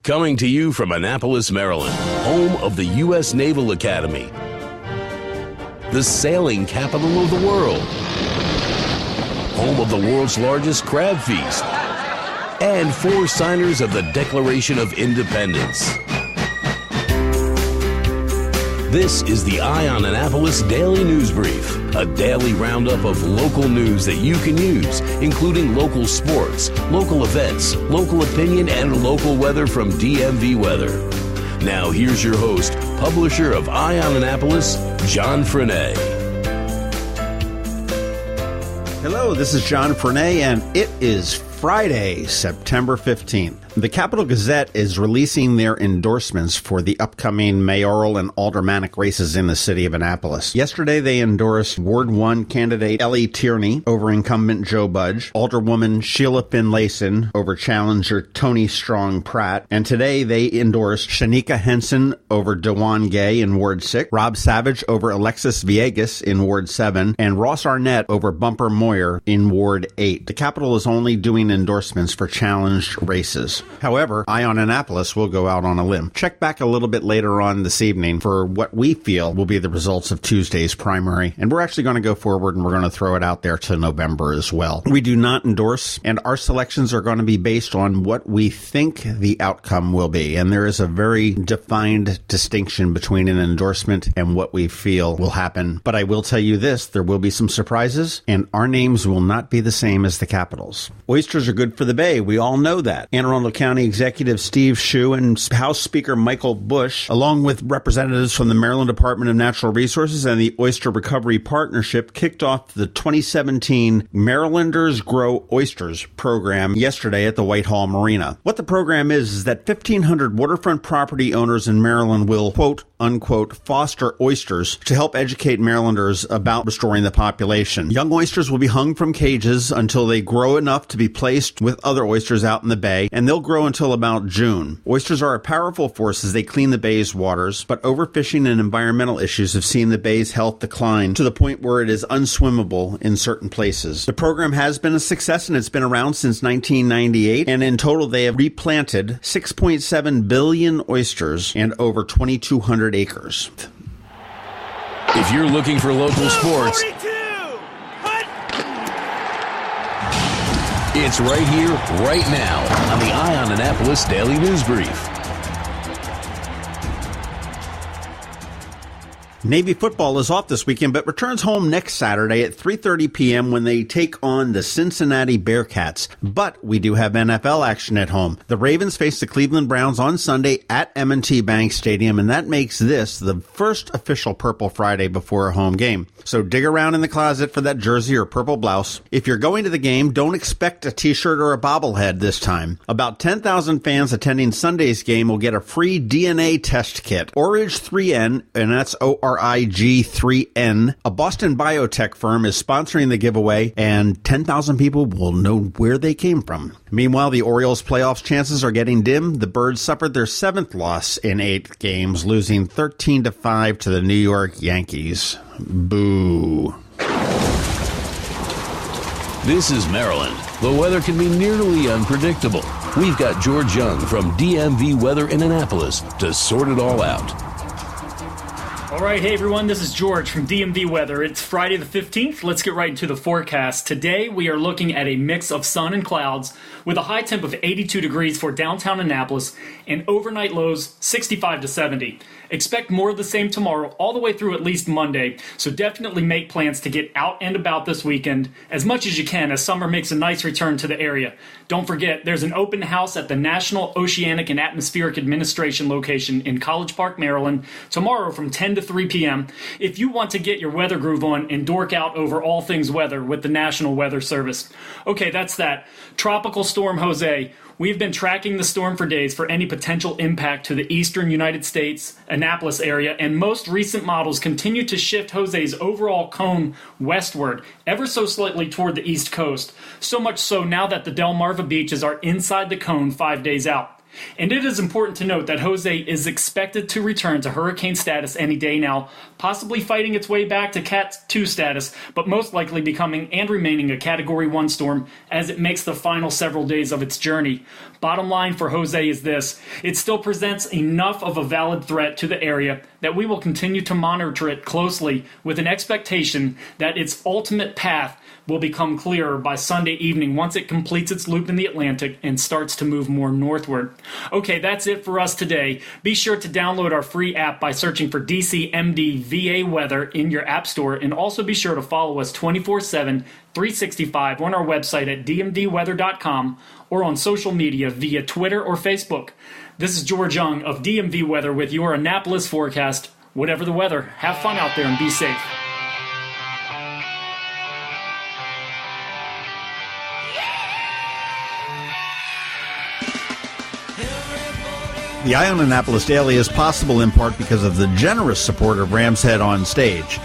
Coming to you from Annapolis, Maryland, home of the U.S. Naval Academy, the sailing capital of the world, home of the world's largest crab feast, and 4 signers of the Declaration of Independence. This is the On Annapolis Daily News Brief, a daily roundup of local news that you can use, including local sports, local events, local opinion, and local weather from DMV Weather. Now here's your host, publisher of On Annapolis, John Frenaye. Hello, this is John Frenaye, and it is Friday, September 15th. The Capital Gazette is releasing their endorsements for the upcoming mayoral and aldermanic races in the city of Annapolis. Yesterday, they endorsed Ward 1 candidate Ellie Tierney over incumbent Joe Budge, Alderwoman Sheila Finlayson over challenger Tony Strong Pratt, and today they endorsed Shanika Henson over DeJuan Gay in Ward 6, Rob Savage over Alexis Villegas in Ward 7, and Ross Arnett over Bumper Moyer in Ward 8. The Capital is only doing endorsements for challenged races. However, On Annapolis will go out on a limb. Check back a little bit later on this evening for what we feel will be the results of Tuesday's primary. And we're actually going to go forward and we're going to throw it out there to November as well. We do not endorse, and our selections are going to be based on what we think the outcome will be. And there is a very defined distinction between an endorsement and what we feel will happen. But I will tell you this, there will be some surprises, and our names will not be the same as the Capitals. Oysters are good for the Bay. We all know that. Anne Arundel County Executive Steve Shue and House Speaker Michael Bush, along with representatives from the Maryland Department of Natural Resources and the Oyster Recovery Partnership, kicked off the 2017 Marylanders Grow Oysters program yesterday at the Whitehall Marina. What the program is that 1,500 waterfront property owners in Maryland will, quote, unquote, foster oysters to help educate Marylanders about restoring the population. Young oysters will be hung from cages until they grow enough to be placed with other oysters out in the bay, and they'll grow until about June. Oysters are a powerful force as they clean the bay's waters, but overfishing and environmental issues have seen the bay's health decline to the point where it is unswimmable in certain places. The program has been a success, and it's been around since 1998, and in total they have replanted 6.7 billion oysters and over 2,200 acres. If you're looking for local sports, it's right here, right now on the On Annapolis Daily News Brief. Navy football is off this weekend, but returns home next Saturday at 3:30 p.m. when they take on the Cincinnati Bearcats. But we do have NFL action at home. The Ravens face the Cleveland Browns on Sunday at M&T Bank Stadium, and that makes this the first official Purple Friday before a home game. So dig around in the closet for that jersey or purple blouse. If you're going to the game, don't expect a t-shirt or a bobblehead this time. About 10,000 fans attending Sunday's game will get a free DNA test kit. Orige 3N, and that's ORIG3N, a Boston biotech firm, is sponsoring the giveaway, and 10,000 people will know where they came from. Meanwhile, the Orioles' playoffs chances are getting dim. The Birds suffered their 7th loss in 8 games, losing 13-5 to the New York Yankees. Boo. This is Maryland. The weather can be nearly unpredictable. We've got George Young from DMV Weather in Annapolis to sort it all out. All right, hey everyone, this is George from DMV Weather. It's Friday the 15th. Let's get right into the forecast. Today we are looking at a mix of sun and clouds with a high temp of 82 degrees for downtown Annapolis and overnight lows 65 to 70. Expect more of the same tomorrow all the way through at least Monday, so definitely make plans to get out and about this weekend as much as you can as summer makes a nice return to the area. Don't forget, there's an open house at the National Oceanic and Atmospheric Administration location in College Park, Maryland, tomorrow from 10 to 3 p.m. if you want to get your weather groove on and dork out over all things weather with the National Weather Service. Okay, that's that. Tropical Storm Jose. We've been tracking the storm for days for any potential impact to the eastern United States, Annapolis area, and most recent models continue to shift Jose's overall cone westward, ever so slightly toward the east coast. So much so now that the Delmarva beaches are inside the cone 5 days out. And it is important to note that Jose is expected to return to hurricane status any day now, possibly fighting its way back to Cat 2 status, but most likely becoming and remaining a Category 1 storm as it makes the final several days of its journey. Bottom line for Jose is this: it still presents enough of a valid threat to the area that we will continue to monitor it closely with an expectation that its ultimate path will become clearer by Sunday evening once it completes its loop in the Atlantic and starts to move more northward. Okay, that's it for us today. Be sure to download our free app by searching for DCMD Weather in your app store, and also be sure to follow us 24/7, 365 on our website at dmdweather.com or on social media via Twitter or Facebook. This is George Young of DMV Weather with your Annapolis forecast. Whatever the weather, have fun out there and be safe. The Eye on Annapolis Daily is possible in part because of the generous support of Ram's Head On Stage.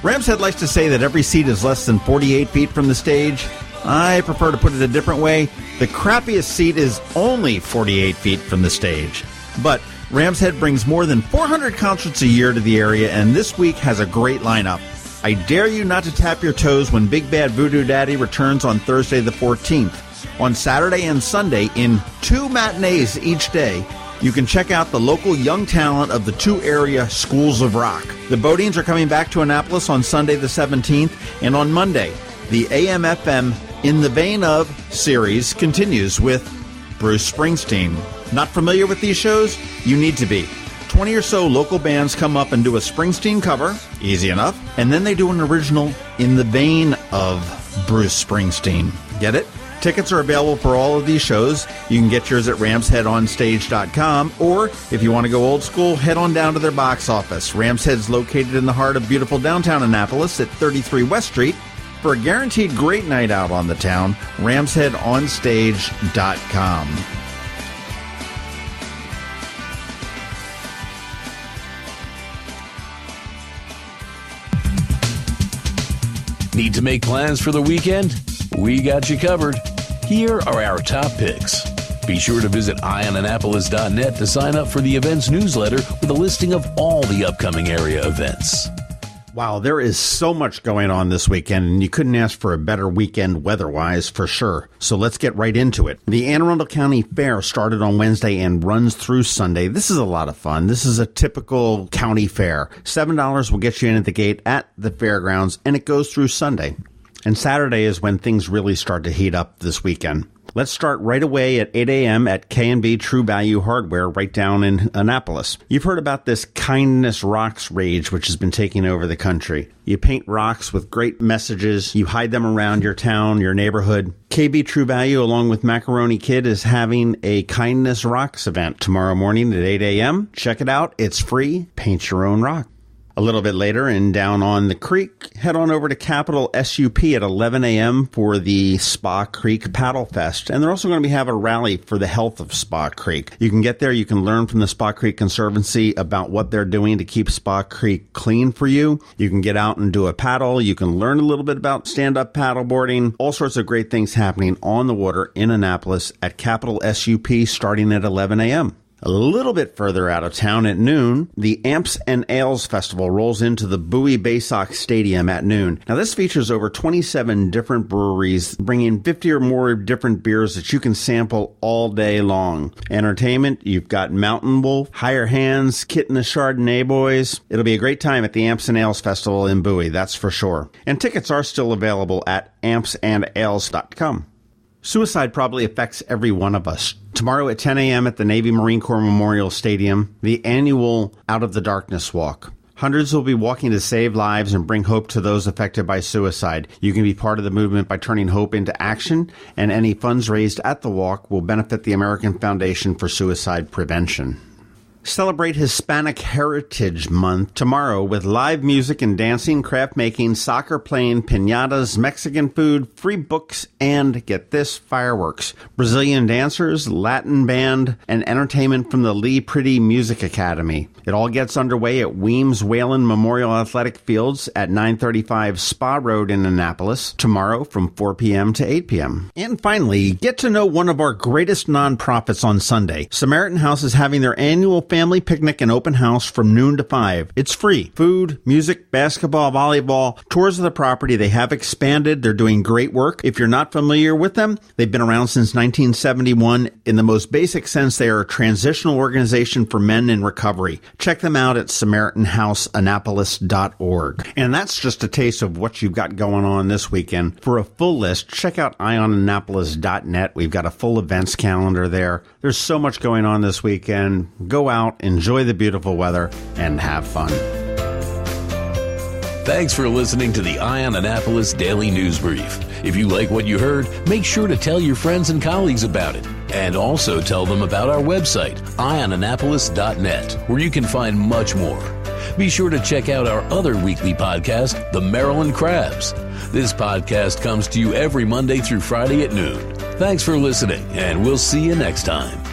Ram's Head likes to say that every seat is less than 48 feet from the stage. I prefer to put it a different way. The crappiest seat is only 48 feet from the stage. But Ram's Head brings more than 400 concerts a year to the area, and this week has a great lineup. I dare you not to tap your toes when Big Bad Voodoo Daddy returns on Thursday the 14th. On Saturday and Sunday, in 2 matinees each day, you can check out the local young talent of the 2 area schools of rock. The Bodines are coming back to Annapolis on Sunday the 17th, and on Monday, the AM/FM In the Vein Of series continues with Bruce Springsteen. Not familiar with these shows? You need to be. 20 or so local bands come up and do a Springsteen cover, easy enough, and then they do an original in the vein of Bruce Springsteen. Get it? Tickets are available for all of these shows. You can get yours at ramsheadonstage.com, or if you want to go old school, head on down to their box office. Ram's Head's located in the heart of beautiful downtown Annapolis at 33 West Street. For a guaranteed great night out on the town, ramsheadonstage.com. Need to make plans for the weekend? We got you covered. Here are our top picks. Be sure to visit eyeonannapolis.net to sign up for the events newsletter with a listing of all the upcoming area events. Wow, there is so much going on this weekend, and you couldn't ask for a better weekend weather-wise for sure. So let's get right into it. The Anne Arundel County Fair started on Wednesday and runs through Sunday. This is a lot of fun. This is a typical county fair. $7 will get you in at the gate at the fairgrounds, and it goes through Sunday. And Saturday is when things really start to heat up this weekend. Let's start right away at 8 a.m. at K&B True Value Hardware right down in Annapolis. You've heard about this Kindness Rocks rage, which has been taking over the country. You paint rocks with great messages. You hide them around your town, your neighborhood. KB True Value, along with Macaroni Kid, is having a Kindness Rocks event tomorrow morning at 8 a.m. Check it out. It's free. Paint your own rock. A little bit later, and down on the creek, head on over to Capital SUP at 11 a.m. for the Spa Creek Paddle Fest. And they're also going to have a rally for the health of Spa Creek. You can get there. You can learn from the Spa Creek Conservancy about what they're doing to keep Spa Creek clean for you. You can get out and do a paddle. You can learn a little bit about stand-up paddleboarding. All sorts of great things happening on the water in Annapolis at Capital SUP starting at 11 a.m. A little bit further out of town at noon, the Amps and Ales Festival rolls into the Bowie Baysock Stadium at noon. Now, this features over 27 different breweries, bringing 50 or more different beers that you can sample all day long. Entertainment, you've got Mountain Wolf, Higher Hands, Kit and the Chardonnay Boys. It'll be a great time at the Amps and Ales Festival in Bowie, that's for sure. And tickets are still available at ampsandales.com. Suicide probably affects every one of us. Tomorrow at 10 a.m. at the Navy Marine Corps Memorial Stadium, the annual Out of the Darkness Walk. Hundreds will be walking to save lives and bring hope to those affected by suicide. You can be part of the movement by turning hope into action, and any funds raised at the walk will benefit the American Foundation for Suicide Prevention. Celebrate Hispanic Heritage Month tomorrow with live music and dancing, craft making, soccer playing, piñatas, Mexican food, free books, and, get this, fireworks. Brazilian dancers, Latin band, and entertainment from the Lee Pretty Music Academy. It all gets underway at Weems Whalen Memorial Athletic Fields at 935 Spa Road in Annapolis tomorrow from 4 p.m. to 8 p.m. And finally, get to know one of our greatest nonprofits on Sunday. Samaritan House is having their annual family picnic and open house from noon to 5. It's free. Food, music, basketball, volleyball, tours of the property. They have expanded. They're doing great work. If you're not familiar with them, they've been around since 1971. In the most basic sense, they are a transitional organization for men in recovery. Check them out at SamaritanHouseAnnapolis.org. And that's just a taste of what you've got going on this weekend. For a full list, check out OnAnnapolis.net. We've got a full events calendar there. There's so much going on this weekend. Go out, enjoy the beautiful weather, and have fun. Thanks for listening to the On Annapolis Daily News Brief. If you like what you heard, make sure to tell your friends and colleagues about it. And also tell them about our website, onannapolis.net, where you can find much more. Be sure to check out our other weekly podcast, The Maryland Crabs. This podcast comes to you every Monday through Friday at noon. Thanks for listening, and we'll see you next time.